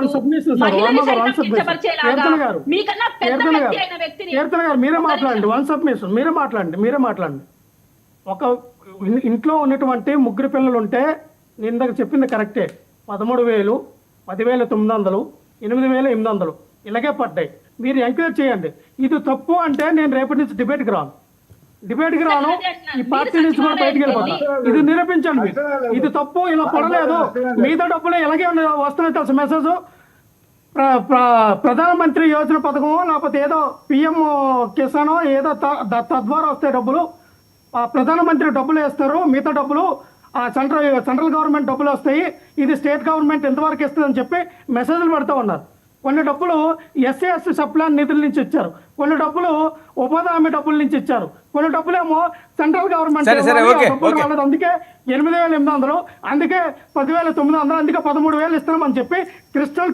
One submission sir, one submission. Keerthana garu, Keerthana గారు మీరే మాట్లాడండి. వన్ సబ్మిషన్ మీరే మాట్లాడండి. ఒక ఇంట్లో ఉన్నటువంటి ముగ్గురు పిల్లలు ఉంటే నేను ఇందాక చెప్పింది కరెక్టే. 13,000, 10,900, 8,800 ఇలాగే పడ్డాయి. మీరు ఎంక్వైరీ చేయండి. ఇది తప్పు అంటే నేను రేపటి నుంచి డిబేట్కి రాను, ఈ పార్టీ నుంచి కూడా బయటికి వెళ్ళిపోతా. ఇది నిరూపించండి మీరు. ఇది తప్పు, ఇలా పడలేదు, మిగతా డబ్బులు ఇలాగే వస్తున్నాయి తెలుసు. మెసేజ్ ప్రధానమంత్రి యోజన పథకం లేకపోతే ఏదో పిఎం కిసానో ఏదో తద్వారా వస్తాయి డబ్బులు. ప్రధానమంత్రి డబ్బులు వేస్తారు, మిగతా డబ్బులు సెంట్రల్ గవర్నమెంట్ డబ్బులు వస్తాయి, ఇది స్టేట్ గవర్నమెంట్ ఎంతవరకు ఇస్తుందని చెప్పి మెసేజ్లు పెడతా ఉన్నారు. కొన్ని డబ్బులు ఎస్సీ సప్లాన్ నిధుల నుంచి ఇచ్చారు, కొన్ని డబ్బులు ఉపాధి హామీ డబ్బుల నుంచి ఇచ్చారు, కొన్ని డబ్బులేమో సెంట్రల్ గవర్నమెంట్. అందుకే 8,800, అందుకే 10,900, అందుకే 13,000 ఇస్తున్నామని చెప్పి క్రిస్టల్